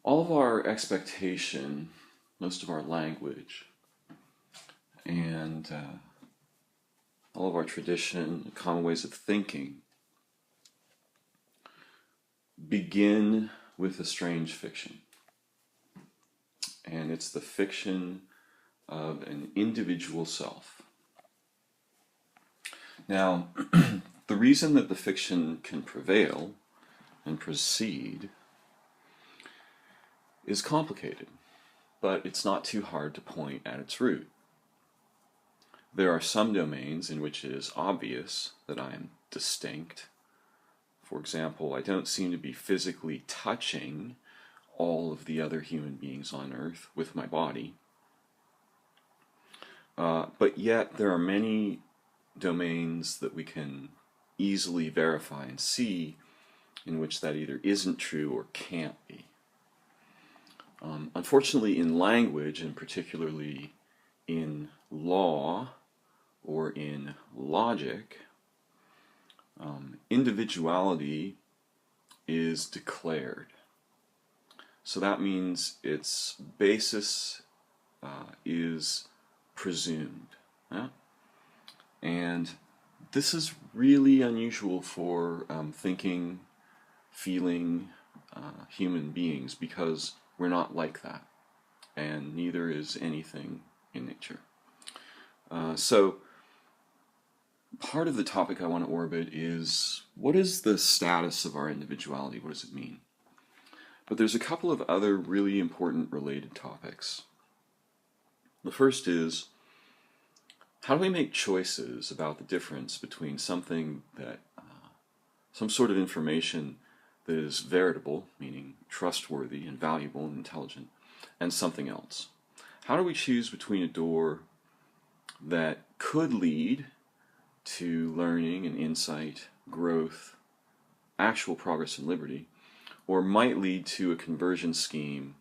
All of our expectation, most of our language, and all of our tradition, common ways of thinking, begin with a strange fiction. And it's the fiction of an individual self. Now, the reason that the fiction can prevail and proceed is complicated, but it's not too hard to point at its root. There are some domains in which it is obvious that I am distinct. For example, I don't seem to be physically touching all of the other human beings on Earth with my body. But yet there are many domains that we can easily verify and see in which that either isn't true or can't be. Unfortunately, in language, and particularly in law or in logic, individuality is declared. So that means its basis is presumed. Yeah? And this is really unusual for thinking, feeling human beings, because we're not like that, and neither is anything in nature. So part of the topic I want to orbit is, what is the status of our individuality? What does it mean? But there's a couple of other really important related topics. The first is, how do we make choices about the difference between something that, some sort of information that is veritable, meaning trustworthy and valuable and intelligent, and something else? How do we choose between a door that could lead to learning and insight, growth, actual progress and liberty, or might lead to a conversion scheme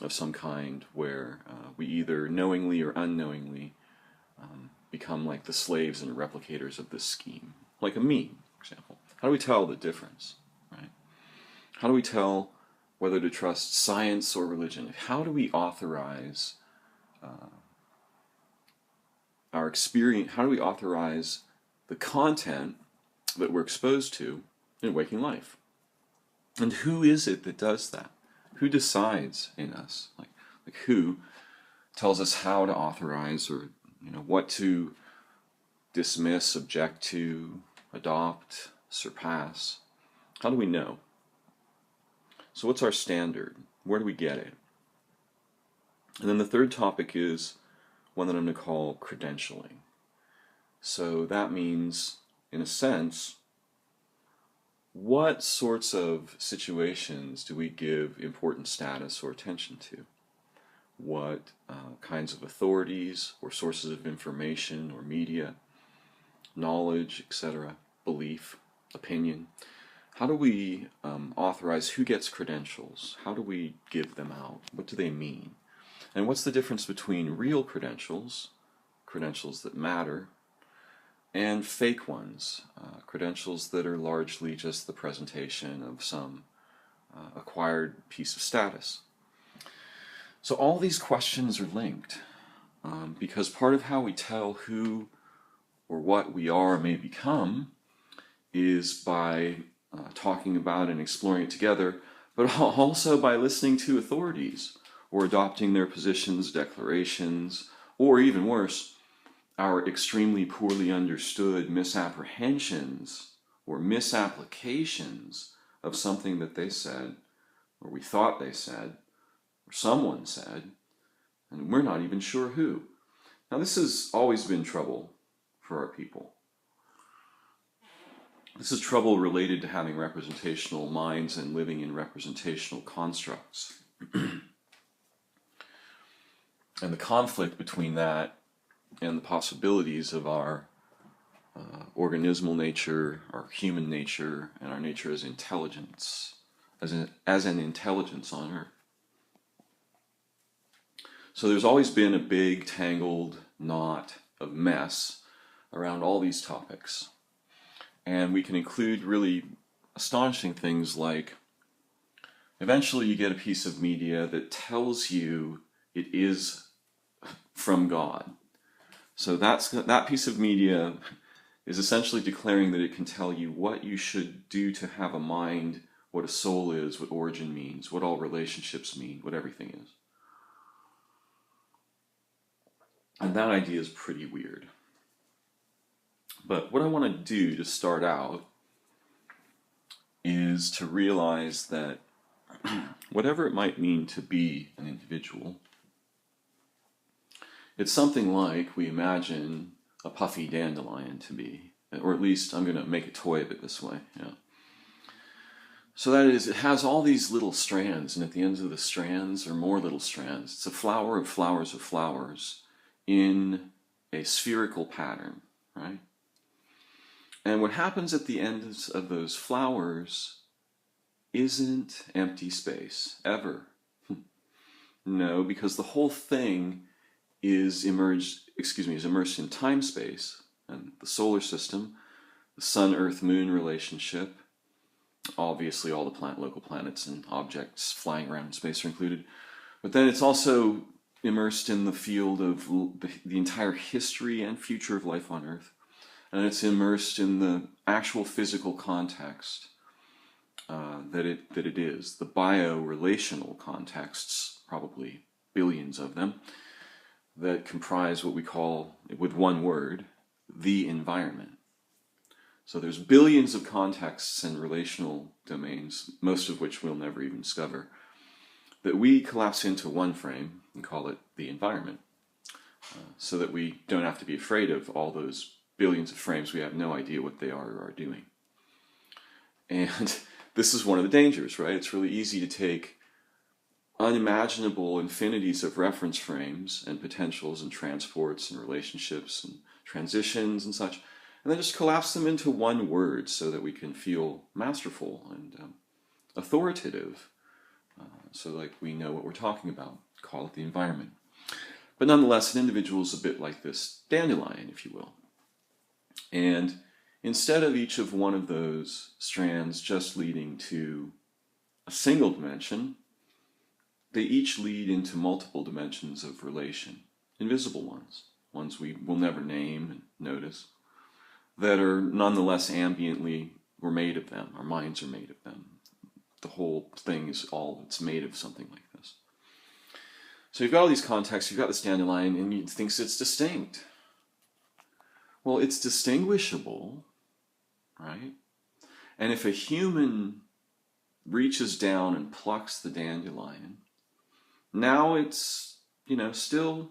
of some kind where we either knowingly or unknowingly become like the slaves and replicators of this scheme, like a meme, for example? How do we tell the difference, right? How do we tell whether to trust science or religion? How do we authorize our experience? How do we authorize the content that we're exposed to in waking life? And who is it that does that? Who decides in us? Like who tells us how to authorize, or what to dismiss, object to, adopt, surpass? How do we know? So what's our standard? Where do we get it? And then the third topic is one that I'm going to call credentialing. So that means, in a sense, what sorts of situations do we give important status or attention to? What kinds of authorities or sources of information or media, knowledge, etc., belief, opinion? How do we authorize who gets credentials? How do we give them out? What do they mean? And what's the difference between real credentials, credentials that matter, and fake ones, credentials that are largely just the presentation of some acquired piece of status? So all these questions are linked, because part of how we tell who or what we are or may become is by talking about and exploring it together, but also by listening to authorities or adopting their positions, declarations, or even worse, our extremely poorly understood misapprehensions or misapplications of something that they said, or we thought they said, or someone said, and we're not even sure who. Now, this has always been trouble for our people. This is trouble related to having representational minds and living in representational constructs. And the conflict between that and the possibilities of our organismal nature, our human nature, and our nature as intelligence, as an intelligence on Earth. So there's always been a big tangled knot of mess around all these topics. And we can include really astonishing things like eventually you get a piece of media that tells you it is from God. So that piece of media is essentially declaring that it can tell you what you should do to have a mind, what a soul is, what origin means, what all relationships mean, what everything is. And that idea is pretty weird. But what I want to do to start out is to realize that whatever it might mean to be an individual, it's something like we imagine a puffy dandelion to be, or at least I'm going to make a toy of it this way. Yeah. So that is, it has all these little strands, and at the ends of the strands are more little strands. It's a flower of flowers of flowers in a spherical pattern, right? And what happens at the ends of those flowers isn't empty space, ever. No, because the whole thing is immersed in time-space, and the solar system, the Sun-Earth-Moon relationship, obviously all the local planets and objects flying around in space are included, but then it's also immersed in the field of the entire history and future of life on Earth, and it's immersed in the actual physical context that it is, the bio-relational contexts, probably billions of them, that comprise what we call, with one word, the environment. So there's billions of contexts and relational domains, most of which we'll never even discover, that we collapse into one frame and call it the environment, so that we don't have to be afraid of all those billions of frames we have no idea what they are or are doing. And this is one of the dangers, right? It's really easy to take unimaginable infinities of reference frames and potentials and transports and relationships and transitions and such, and then just collapse them into one word so that we can feel masterful and authoritative, so like we know what we're talking about. Call it the environment. But nonetheless, an individual is a bit like this dandelion, if you will. And instead of each of one of those strands just leading to a single dimension, they each lead into multiple dimensions of relation, invisible ones we will never name and notice, that are nonetheless ambiently, we're made of them, our minds are made of them. The whole thing is it's made of something like this. So you've got all these contexts, you've got this dandelion, and it thinks it's distinct. Well, it's distinguishable, right? And if a human reaches down and plucks the dandelion, now it's, still,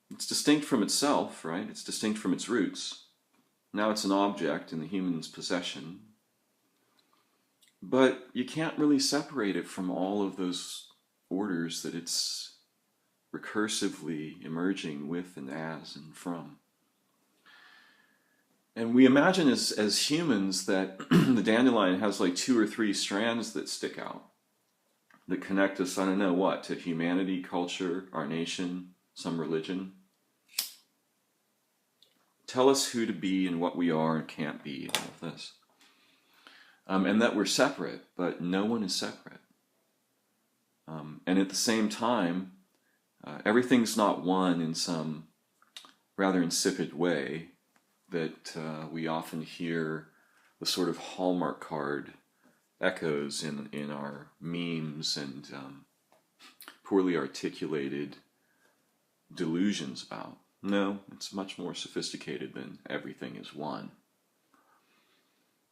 it's distinct from itself, right? It's distinct from its roots. Now it's an object in the human's possession. But you can't really separate it from all of those orders that it's recursively emerging with and as and from. And we imagine as humans that the dandelion has like 2 or 3 strands that stick out, that connect us, I don't know what, to humanity, culture, our nation, some religion. Tell us who to be and what we are and can't be, all of this. And that we're separate, but no one is separate. And at the same time, everything's not one in some rather insipid way that we often hear the sort of Hallmark card echoes in our memes and poorly articulated delusions about. No, it's much more sophisticated than everything is one.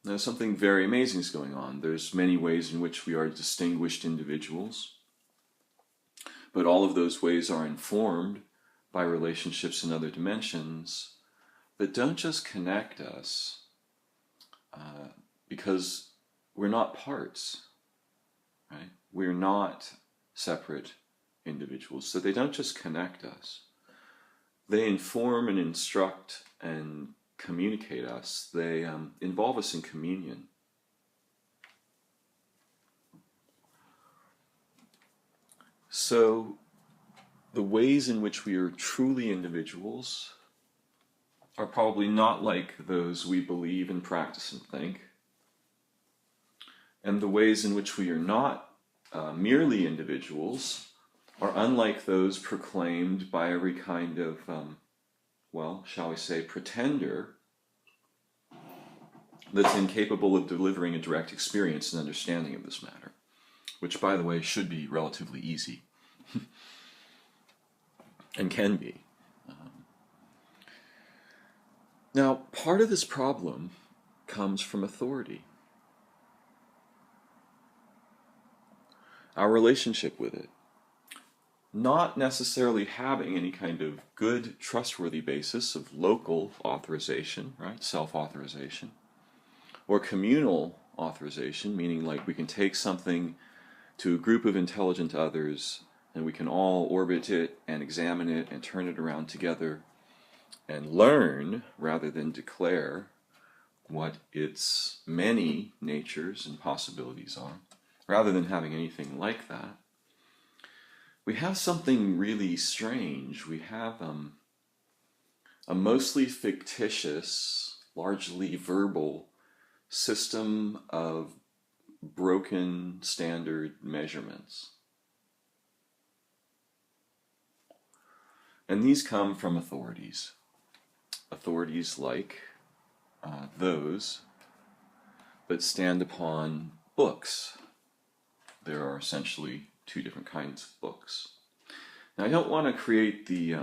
Now, something very amazing is going on. There's many ways in which we are distinguished individuals, but all of those ways are informed by relationships in other dimensions that don't just connect us because we're not parts, right? We're not separate individuals, so they don't just connect us. They inform and instruct and communicate us. They involve us in communion. So the ways in which we are truly individuals are probably not like those we believe and practice and think. And the ways in which we are not merely individuals are unlike those proclaimed by every kind of, well, shall we say, pretender that's incapable of delivering a direct experience and understanding of this matter, which, by the way, should be relatively easy and can be. Now, part of this problem comes from authority, our relationship with it. Not necessarily having any kind of good, trustworthy basis of local authorization, right, self-authorization, or communal authorization, meaning like we can take something to a group of intelligent others and we can all orbit it and examine it and turn it around together and learn rather than declare what its many natures and possibilities are, rather than having anything like that. We have something really strange. We have a mostly fictitious, largely verbal system of broken standard measurements. And these come from authorities. Authorities like those that stand upon books. There are essentially two different kinds of books. Now, I don't want to create the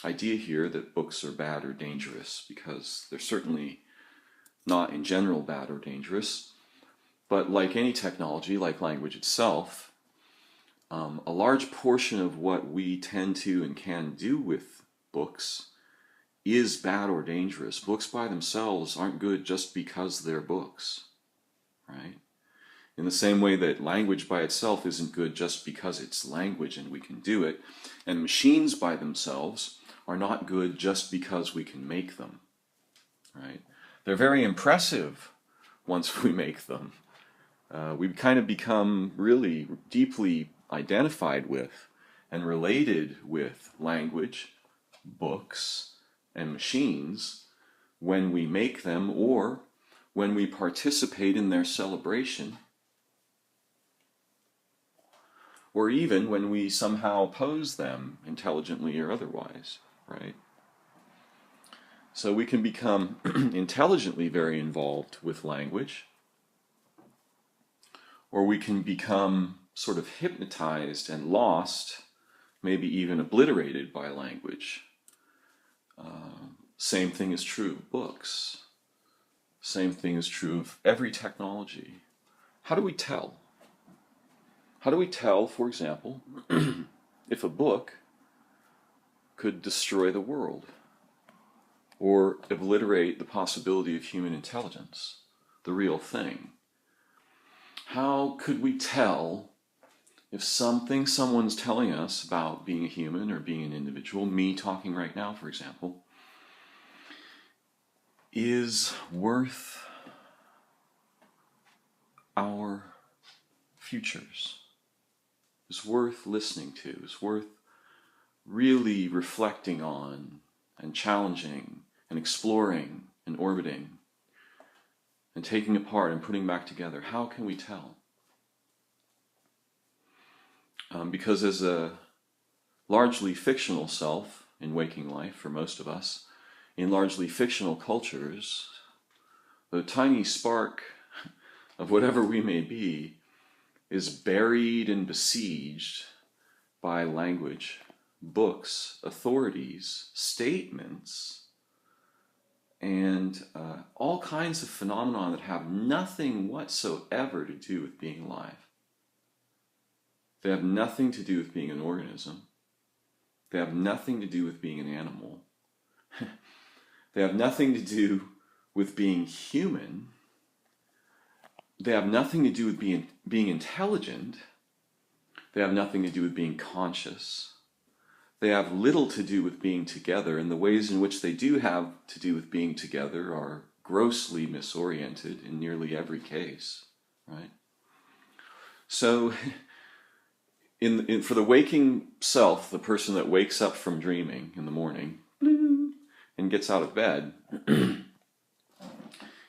idea here that books are bad or dangerous, because they're certainly not in general bad or dangerous. But like any technology, like language itself, a large portion of what we tend to and can do with books is bad or dangerous. Books by themselves aren't good just because they're books, right? In the same way that language by itself isn't good just because it's language and we can do it, and machines by themselves are not good just because we can make them, right? They're very impressive once we make them. We kind of become really deeply identified with and related with language, books, and machines when we make them or when we participate in their celebration, or even when we somehow oppose them intelligently or otherwise, right? So we can become intelligently very involved with language, or we can become sort of hypnotized and lost, maybe even obliterated by language. Same thing is true of books. Same thing is true of every technology. How do we tell? How do we tell, for example, if a book could destroy the world or obliterate the possibility of human intelligence, the real thing? How could we tell if something someone's telling us about being a human or being an individual, me talking right now, for example, is worth our futures, is worth listening to, is worth really reflecting on and challenging and exploring and orbiting and taking apart and putting back together? How can we tell? Because as a largely fictional self in waking life, for most of us, in largely fictional cultures, the tiny spark of whatever we may be is buried and besieged by language, books, authorities, statements, and all kinds of phenomena that have nothing whatsoever to do with being alive. They have nothing to do with being an organism. They have nothing to do with being an animal. They have nothing to do with being human. They have nothing to do with being intelligent. They have nothing to do with being conscious. They have little to do with being together, and the ways in which they do have to do with being together are grossly misoriented in nearly every case, right? So, for the waking self, the person that wakes up from dreaming in the morning and gets out of bed,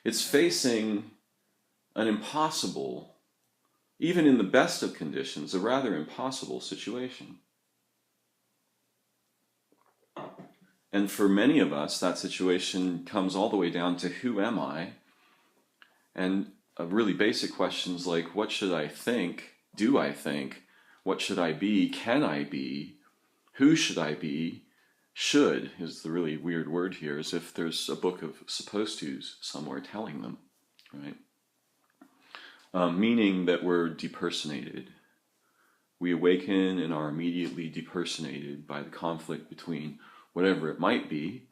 it's facing an impossible, even in the best of conditions, a rather impossible situation. And for many of us, that situation comes all the way down to who am I? And really basic questions like, what should I think? Do I think? What should I be? Can I be? Who should I be? Should is the really weird word here, as if there's a book of supposed to's somewhere telling them, right? Meaning that we're depersonated. We awaken and are immediately depersonated by the conflict between whatever it might be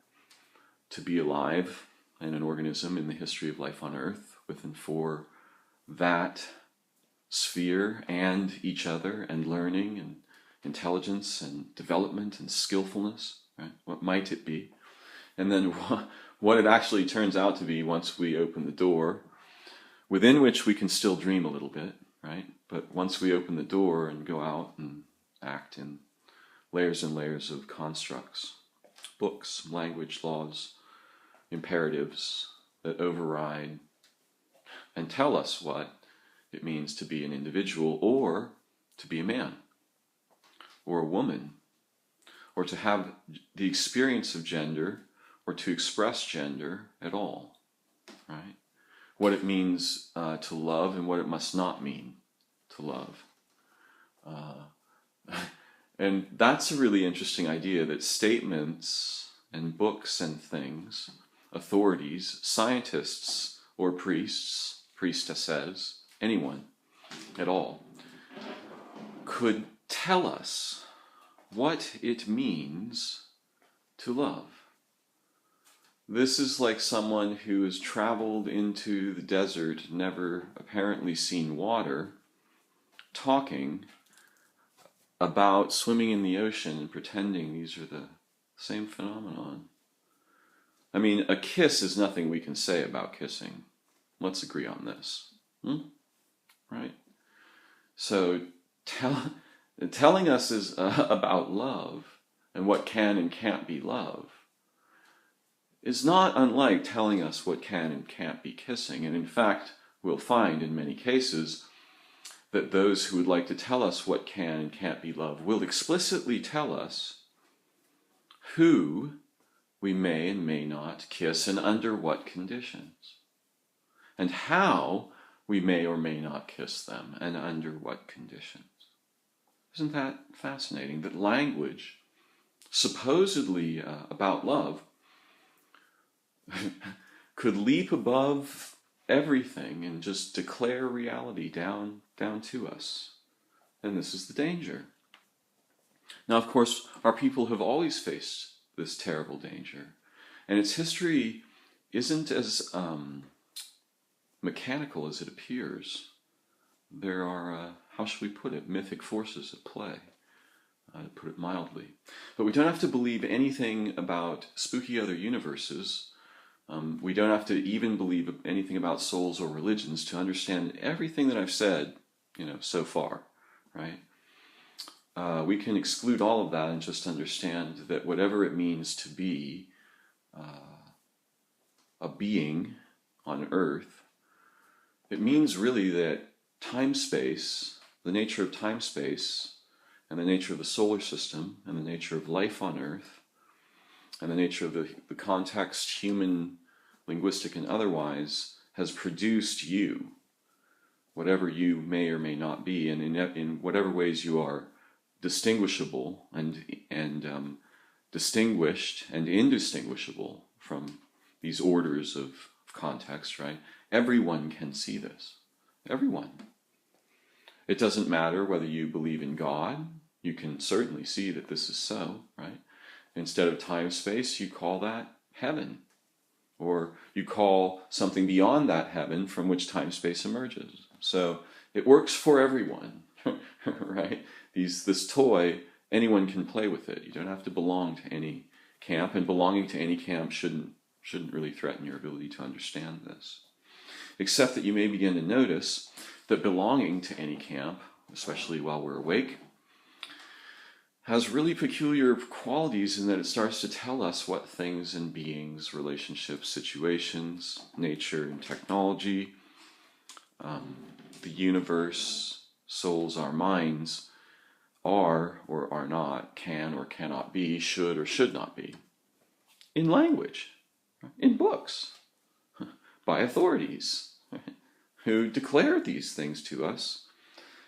to be alive and an organism in the history of life on Earth, within for that sphere and each other and learning and intelligence and development and skillfulness, right? What might it be? And then what it actually turns out to be once we open the door, within which we can still dream a little bit, right? But once we open the door and go out and act in layers and layers of constructs, books, language, laws, imperatives that override and tell us what it means to be an individual, or to be a man, or a woman, or to have the experience of gender, or to express gender at all, right? What it means to love and what it must not mean to love. And that's a really interesting idea, that statements and books and things, authorities, scientists or priests, priestesses, anyone at all, could tell us what it means to love. This is like someone who has traveled into the desert, never apparently seen water, talking about swimming in the ocean and pretending these are the same phenomenon. I mean, a kiss is nothing we can say about kissing. Let's agree on this. Right? So telling us is about love and what can and can't be love is not unlike telling us what can and can't be kissing. And in fact, we'll find in many cases that those who would like to tell us what can and can't be love will explicitly tell us who we may and may not kiss and under what conditions, and how we may or may not kiss them and under what conditions. Isn't that fascinating? That language, supposedly about love, could leap above everything and just declare reality down to us. And this is the danger. Now, of course, our people have always faced this terrible danger. And its history isn't as mechanical as it appears. There are, how should we put it, mythic forces at play, to put it mildly. But we don't have to believe anything about spooky other universes. We don't have to even believe anything about souls or religions to understand everything that I've said, so far, right? We can exclude all of that and just understand that whatever it means to be a being on Earth, it means really that time-space, the nature of time-space, and the nature of the solar system, and the nature of life on Earth, and the nature of the context, human, linguistic, and otherwise, has produced you, whatever you may or may not be, and in whatever ways you are distinguishable and distinguished and indistinguishable from these orders of context, right? Everyone can see this. Everyone. It doesn't matter whether you believe in God. You can certainly see that this is so, right? Instead of time-space, you call that heaven. Or you call something beyond that heaven from which time-space emerges. So it works for everyone, right? This toy, anyone can play with it. You don't have to belong to any camp, and belonging to any camp shouldn't really threaten your ability to understand this. Except that you may begin to notice that belonging to any camp, especially while we're awake, has really peculiar qualities in that it starts to tell us what things and beings, relationships, situations, nature and technology, the universe, souls, our minds are or are not, can or cannot be, should or should not be. In language, in books, by authorities who declare these things to us.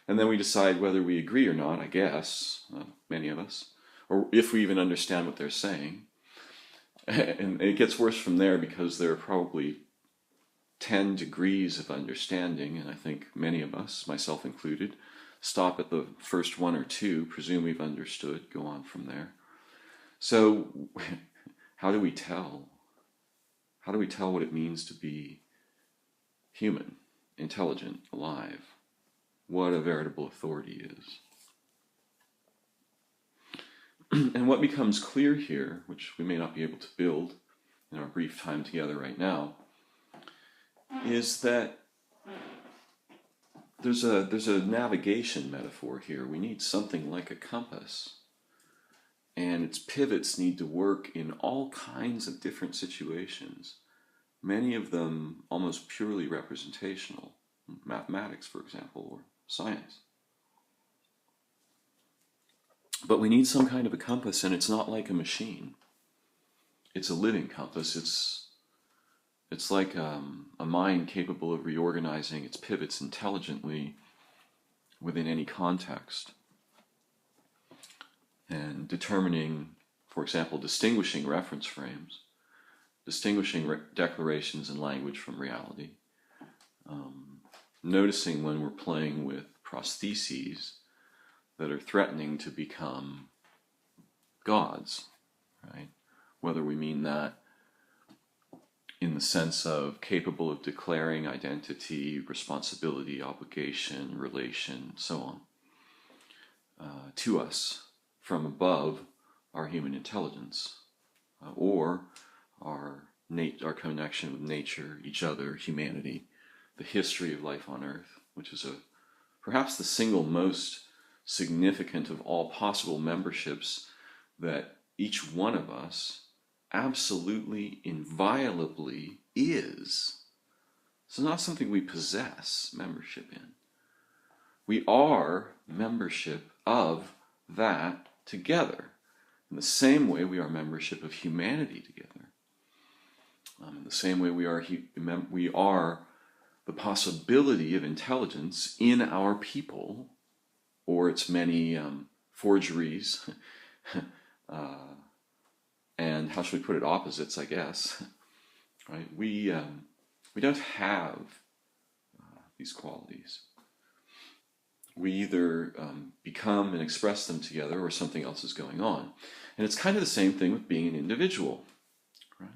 And then we decide whether we agree or not, I guess, many of us, or if we even understand what they're saying. And it gets worse from there because there are probably 10 degrees of understanding, and I think many of us, myself included, stop at the first one or two, presume we've understood, go on from there. So how do we tell? How do we tell what it means to be human, intelligent, alive? What a veritable authority is. And what becomes clear here, which we may not be able to build in our brief time together right now, is that there's a navigation metaphor here. We need something like a compass, and its pivots need to work in all kinds of different situations, many of them almost purely representational, mathematics, for example, or science. But we need some kind of a compass, and it's not like a machine. It's a living compass. It's like a mind capable of reorganizing its pivots intelligently within any context and determining, for example, distinguishing reference frames, distinguishing declarations and language from reality, noticing when we're playing with prostheses that are threatening to become gods, right? Whether we mean that in the sense of capable of declaring identity, responsibility, obligation, relation, so on, to us from above our human intelligence, or our connection with nature, each other, humanity, the history of life on Earth, which is perhaps the single most significant of all possible memberships that each one of us absolutely, inviolably is. It's not something we possess membership in. We are membership of that together, in the same way we are membership of humanity together. In the same way we are the possibility of intelligence in our people, or its many forgeries, and how should we put it, opposites, I guess. Right? We don't have these qualities. We either become and express them together, or something else is going on. And it's kind of the same thing with being an individual. Right?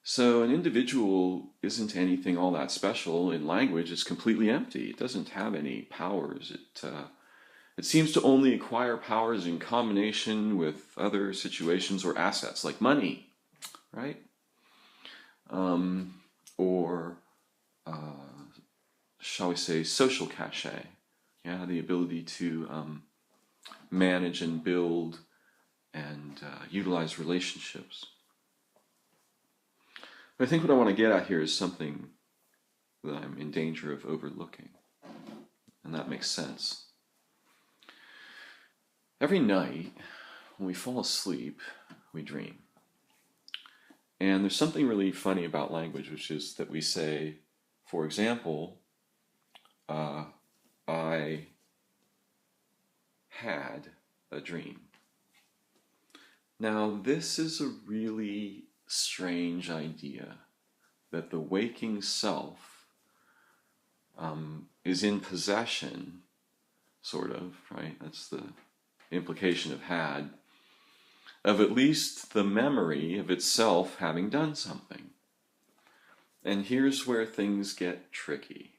So an individual isn't anything all that special. In language, it's completely empty. It doesn't have any powers. It seems to only acquire powers in combination with other situations or assets, like money, right? Or, shall we say, social cachet. Yeah, the ability to manage and build and utilize relationships. But I think what I want to get at here is something that I'm in danger of overlooking, and that makes sense. Every night, when we fall asleep, we dream. And there's something really funny about language, which is that we say, for example, I had a dream. Now, this is a really strange idea, that the waking self is in possession, sort of, right? That's the implication of had, of at least the memory of itself having done something. And here's where things get tricky,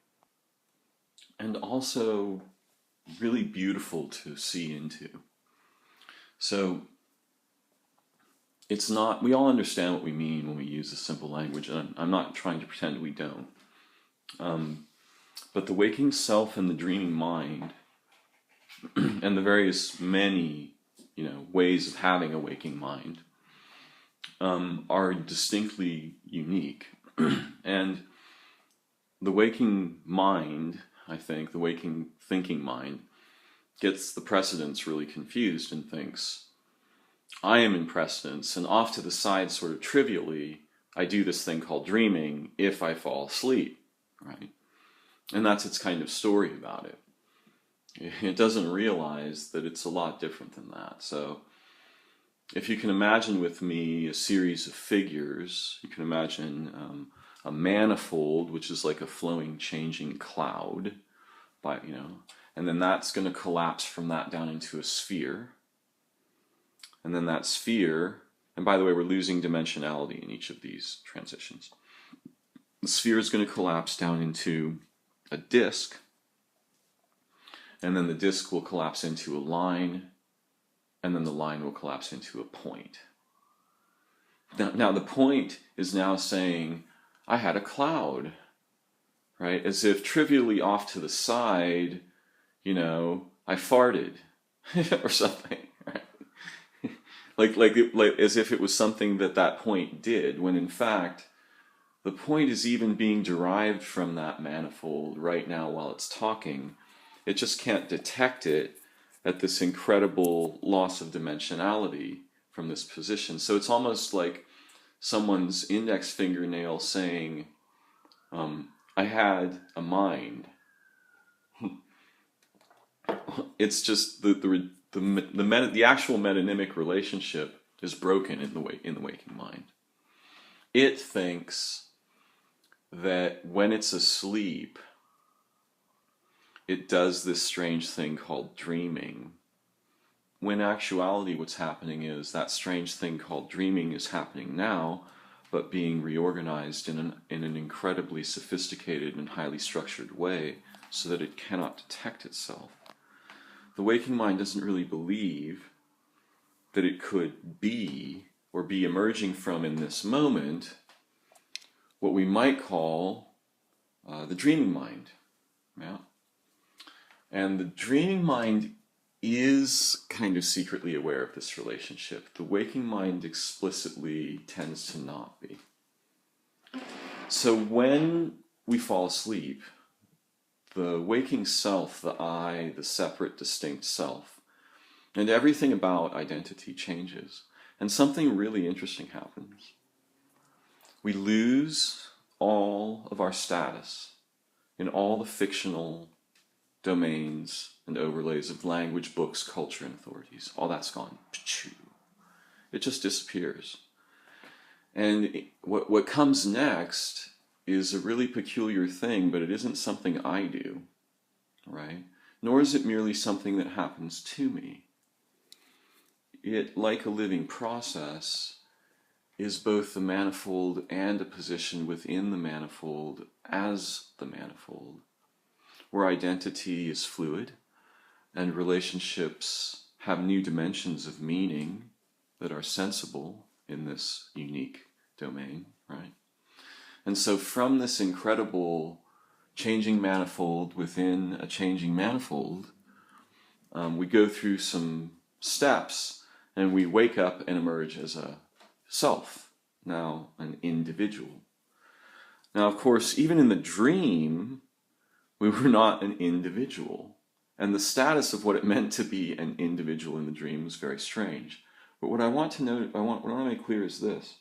and also really beautiful to see into. So it's not, we all understand what we mean when we use a simple language, and I'm not trying to pretend we don't. But the waking self and the dreaming mind, and the various many, ways of having a waking mind, are distinctly unique. And the waking mind I think, the waking thinking mind, gets the precedence really confused and thinks, I am in precedence, and off to the side, sort of trivially, I do this thing called dreaming if I fall asleep, right? And that's its kind of story about it. It doesn't realize that it's a lot different than that. So if you can imagine with me a series of figures, you can imagine a manifold, which is like a flowing, changing cloud, and then that's going to collapse from that down into a sphere. And then that sphere, and by the way, we're losing dimensionality in each of these transitions. The sphere is going to collapse down into a disk, and then the disk will collapse into a line, and then the line will collapse into a point. Now the point is now saying, I had a cloud, right? As if trivially off to the side, I farted or something, right? like as if it was something that point did, when in fact, the point is even being derived from that manifold right now while it's talking. It just can't detect it at this incredible loss of dimensionality from this position. So it's almost like someone's index fingernail saying, I had a mind. It's just the actual metonymic relationship is broken in the waking mind. It thinks that when it's asleep, it does this strange thing called dreaming. When actuality what's happening is that strange thing called dreaming is happening now, but being reorganized in an incredibly sophisticated and highly structured way so that it cannot detect itself. The waking mind doesn't really believe that it could be or be emerging from in this moment what we might call the dreaming mind. Yeah? And the dreaming mind is kind of secretly aware of this relationship. The waking mind explicitly tends to not be. So when we fall asleep, the waking self, the I, the separate, distinct self, and everything about identity changes. And something really interesting happens. We lose all of our status in all the fictional domains and overlays of language, books, culture, and authorities. All that's gone. It just disappears. And what comes next is a really peculiar thing, but it isn't something I do, right? Nor is it merely something that happens to me. It, like a living process, is both the manifold and a position within the manifold as the manifold, where identity is fluid and relationships have new dimensions of meaning that are sensible in this unique domain, right? And so from this incredible changing manifold within a changing manifold, we go through some steps and we wake up and emerge as a self, now an individual. Now, of course, even in the dream, we were not an individual. And the status of what it meant to be an individual in the dream was very strange. But what I want to note, what I want to make clear is this.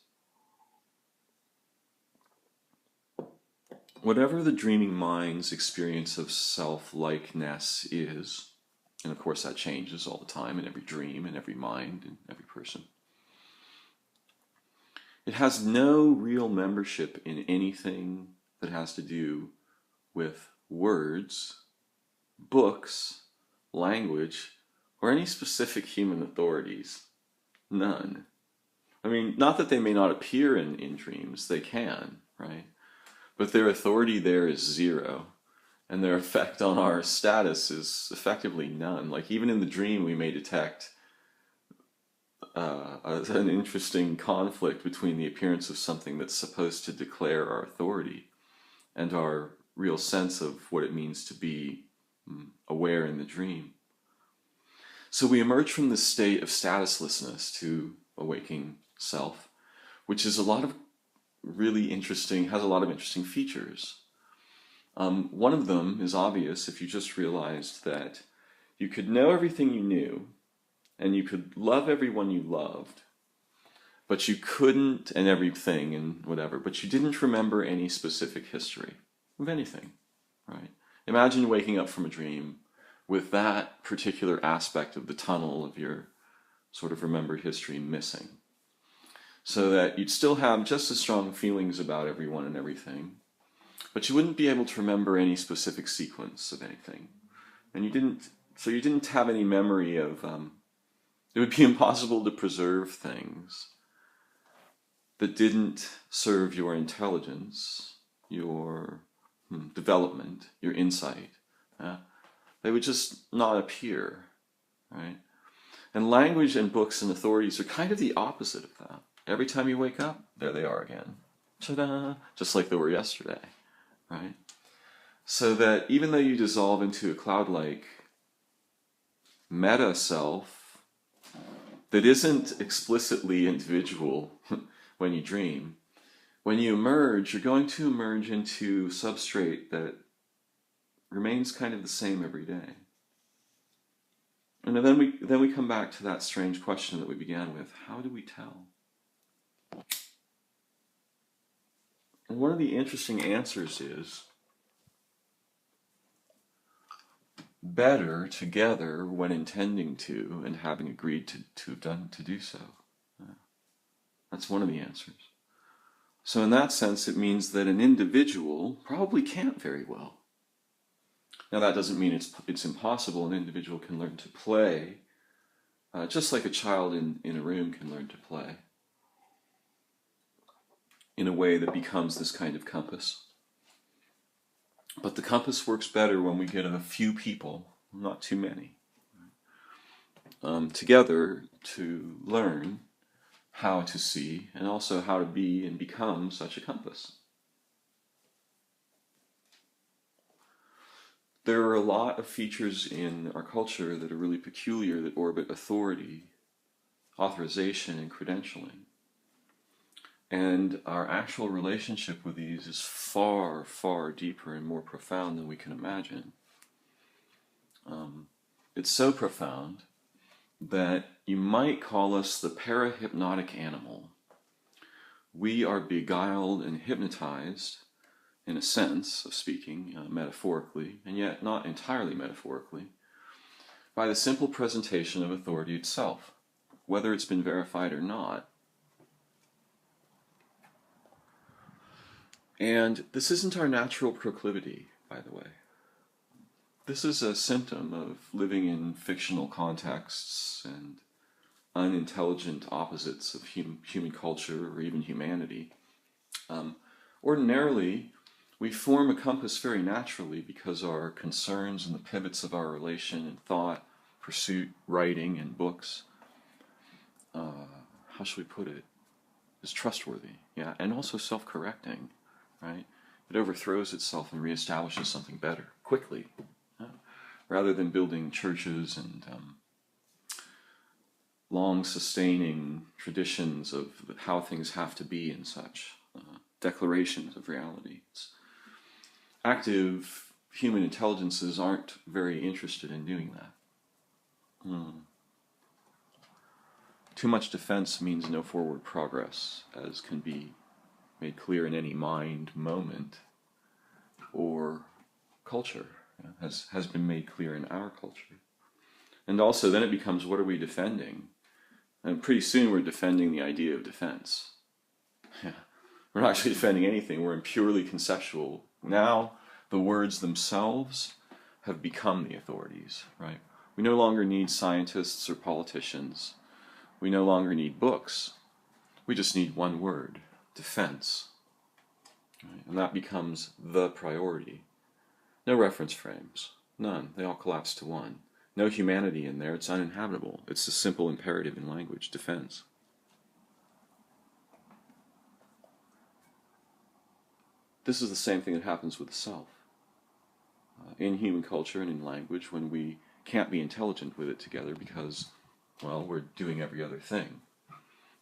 Whatever the dreaming mind's experience of self-likeness is, and of course that changes all the time in every dream, in every mind, in every person, it has no real membership in anything that has to do with words, books, language, or any specific human authorities. None. I mean, not that they may not appear in dreams, they can, right? But their authority there is zero, and their effect on our status is effectively none. Like, even in the dream, we may detect an interesting conflict between the appearance of something that's supposed to declare our authority and our real sense of what it means to be aware in the dream. So we emerge from this state of statuslessness to a waking self, which is has a lot of interesting features. One of them is obvious if you just realized that you could know everything you knew, and you could love everyone you loved, but you couldn't, and everything and whatever, but you didn't remember any specific history of anything, right? Imagine waking up from a dream with that particular aspect of the tunnel of your sort of remembered history missing, so that you'd still have just as strong feelings about everyone and everything, but you wouldn't be able to remember any specific sequence of anything. And you didn't have any memory of, it would be impossible to preserve things that didn't serve your intelligence, your development, your insight. They would just not appear, right? And language and books and authorities are kind of the opposite of that. Every time you wake up, there they are again. Ta-da! Just like they were yesterday, right? So that even though you dissolve into a cloud-like meta-self that isn't explicitly individual when you dream, when you emerge, you're going to emerge into substrate that remains kind of the same every day. And then we come back to that strange question that we began with: how do we tell? And one of the interesting answers is better together when intending to and having agreed to do so. That's one of the answers. So in that sense, it means that an individual probably can't very well. Now that doesn't mean it's impossible. An individual can learn to play, just like a child in a room can learn to play, in a way that becomes this kind of compass. But the compass works better when we get a few people, not too many, together to learn how to see and also how to be and become such a compass. There are a lot of features in our culture that are really peculiar that orbit authority, authorization, and credentialing. And our actual relationship with these is far, far deeper and more profound than we can imagine. It's so profound that you might call us the parahypnotic animal. We are beguiled and hypnotized, in a sense of speaking, metaphorically, and yet not entirely metaphorically, by the simple presentation of authority itself, whether it's been verified or not. And this isn't our natural proclivity, by the way. This is a symptom of living in fictional contexts and unintelligent opposites of human culture or even humanity. Ordinarily, we form a compass very naturally because our concerns and the pivots of our relation and thought, pursuit, writing, and books, how should we put it, is trustworthy, yeah, and also self-correcting, right? It overthrows itself and reestablishes something better, quickly, rather than building churches and long-sustaining traditions of how things have to be and such, declarations of reality. Active human intelligences aren't very interested in doing that. Too much defense means no forward progress, as can be made clear in any mind moment or culture, has been made clear in our culture. And also then it becomes, what are we defending? And pretty soon we're defending the idea of defense. Yeah. We're not actually defending anything, we're in purely conceptual. Now the words themselves have become the authorities, right? We no longer need scientists or politicians. We no longer need books. We just need one word: defense. Right? And that becomes the priority. No reference frames. None. They all collapse to one. No humanity in there. It's uninhabitable. It's a simple imperative in language: defense. This is the same thing that happens with the self. In human culture and in language, when we can't be intelligent with it together because, well, we're doing every other thing.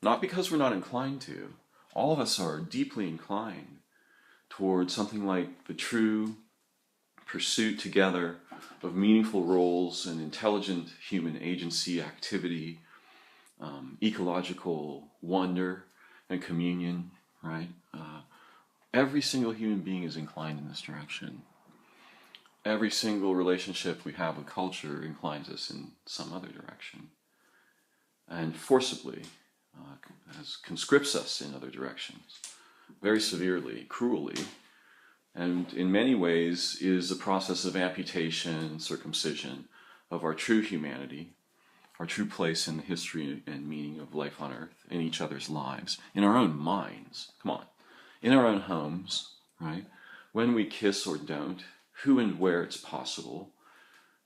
Not because we're not inclined to. All of us are deeply inclined towards something like the true pursuit together of meaningful roles and intelligent human agency, activity, ecological wonder and communion, right? Every single human being is inclined in this direction. Every single relationship we have with culture inclines us in some other direction, and forcibly conscripts us in other directions, very severely, cruelly, and in many ways is a process of amputation and circumcision of our true humanity, our true place in the history and meaning of life on earth, in each other's lives, in our own minds, come on, in our own homes, right? When we kiss or don't, who and where it's possible,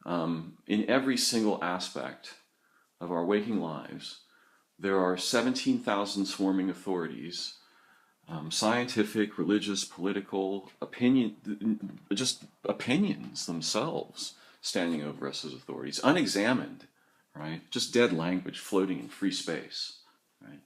in every single aspect of our waking lives, there are 17,000 swarming authorities, scientific, religious, political, just opinions themselves standing over us as authorities, unexamined, right? Just dead language floating in free space, right?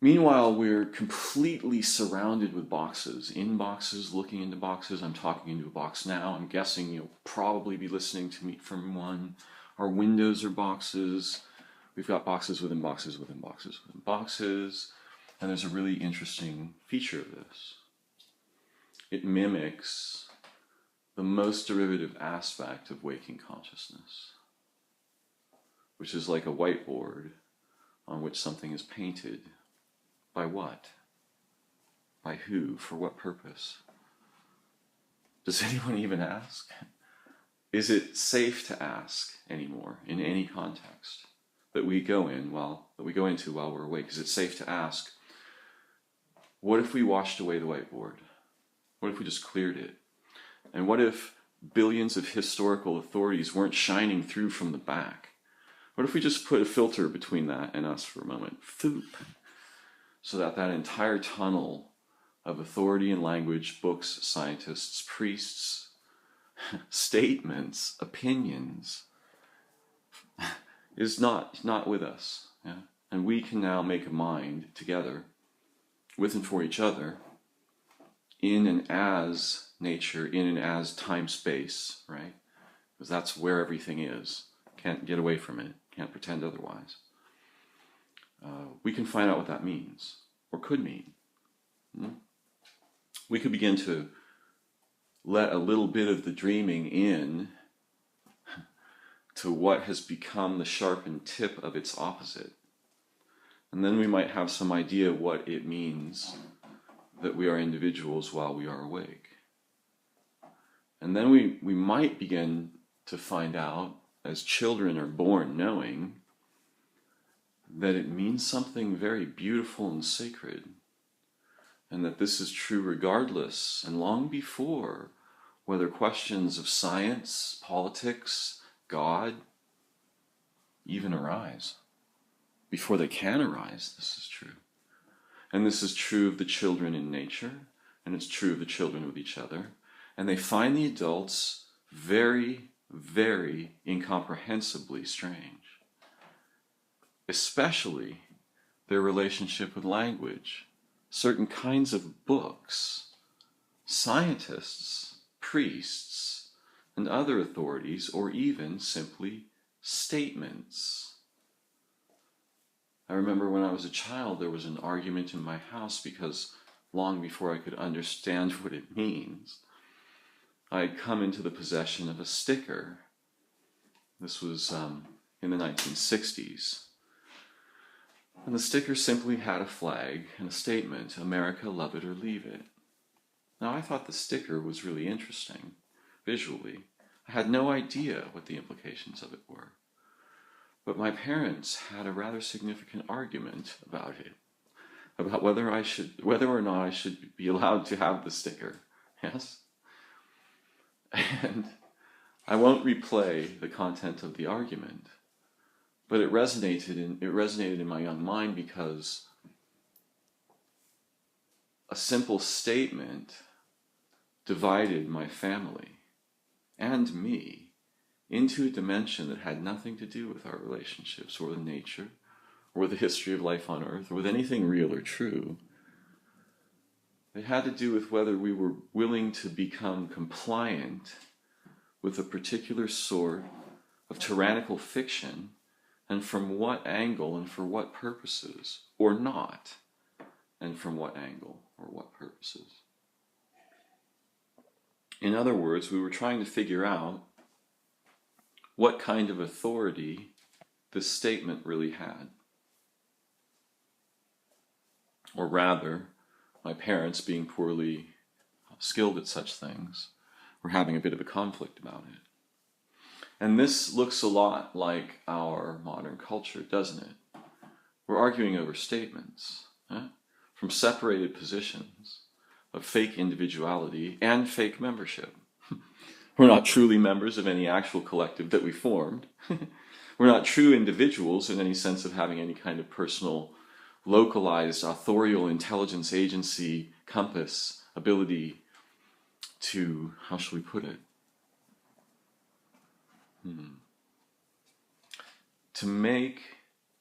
Meanwhile, we're completely surrounded with boxes, in boxes, looking into boxes. I'm talking into a box now. I'm guessing you'll probably be listening to me from one. Our windows are boxes. We've got boxes within boxes within boxes within boxes. And there's a really interesting feature of this. It mimics the most derivative aspect of waking consciousness, which is like a whiteboard on which something is painted. By what? By who? For what purpose? Does anyone even ask? Is it safe to ask anymore in any context that we go into while we're awake? Is it safe to ask, what if we washed away the whiteboard? What if we just cleared it? And what if billions of historical authorities weren't shining through from the back? What if we just put a filter between that and us for a moment? Foop. So that entire tunnel of authority and language, books, scientists, priests, statements, opinions, is not with us. Yeah? And we can now make a mind together, with and for each other, in and as nature, in and as time-space, right? Because that's where everything is. Can't get away from it. Can't pretend otherwise. We can find out what that means, or could mean. We could begin to let a little bit of the dreaming in to what has become the sharpened tip of its opposite. And then we might have some idea what it means that we are individuals while we are awake. And then we might begin to find out, as children are born knowing, that it means something very beautiful and sacred, and that this is true regardless and long before whether questions of science, politics, God even arise. Before they can arise, this is true. And this is true of the children in nature, and it's true of the children with each other. And they find the adults very, very incomprehensibly strange. Especially their relationship with language, certain kinds of books, scientists, priests, and other authorities, or even simply statements. I remember when I was a child, there was an argument in my house because long before I could understand what it means, I had come into the possession of a sticker. This was in the 1960s. And the sticker simply had a flag and a statement, America, love it or leave it. Now, I thought the sticker was really interesting, visually. I had no idea what the implications of it were. But my parents had a rather significant argument about it, about whether or not I should be allowed to have the sticker. Yes? And I won't replay the content of the argument, but it resonated in my young mind because a simple statement divided my family and me into a dimension that had nothing to do with our relationships or with nature or with the history of life on earth or with anything real or true. It had to do with whether we were willing to become compliant with a particular sort of tyrannical fiction, and from what angle and for what purposes, or not, and from what angle or what purposes. In other words, we were trying to figure out what kind of authority this statement really had. Or rather, my parents, being poorly skilled at such things, were having a bit of a conflict about it. And this looks a lot like our modern culture, doesn't it? We're arguing over statements, from separated positions of fake individuality and fake membership. We're not truly members of any actual collective that we formed. We're not true individuals in any sense of having any kind of personal, localized, authorial intelligence, agency, compass, ability to, how shall we put it? To make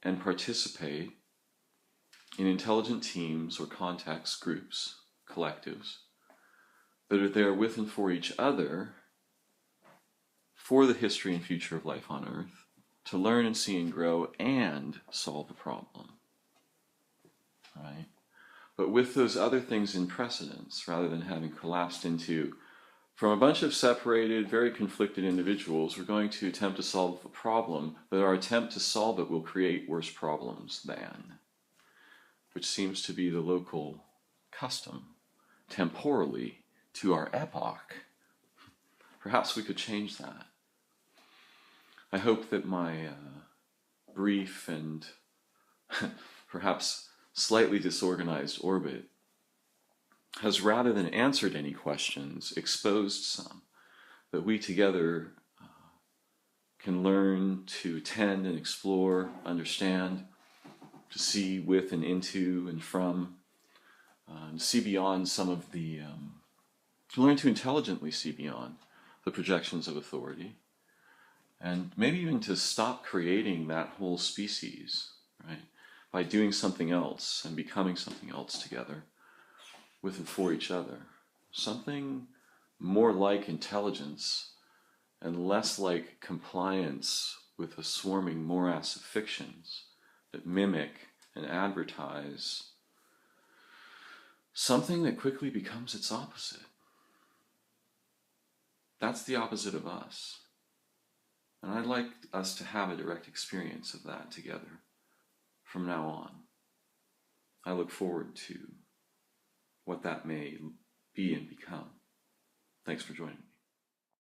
and participate in intelligent teams or context groups, collectives, that are there with and for each other for the history and future of life on Earth, to learn and see and grow and solve a problem. Right? But with those other things in precedence, rather than having collapsed into, from a bunch of separated, very conflicted individuals, we're going to attempt to solve a problem, but our attempt to solve it will create worse problems than, which seems to be the local custom, temporally, to our epoch. Perhaps we could change that. I hope that my brief and perhaps slightly disorganized orbit has, rather than answered any questions, exposed some, that we together can learn to tend and explore, understand, to see with and into and from, to see beyond some of the, to learn to intelligently see beyond the projections of authority, and maybe even to stop creating that whole species, right, by doing something else and becoming something else together, with and for each other. Something more like intelligence and less like compliance with a swarming morass of fictions that mimic and advertise something that quickly becomes its opposite. That's the opposite of us. And I'd like us to have a direct experience of that together from now on. I look forward to what that may be and become. Thanks for joining me.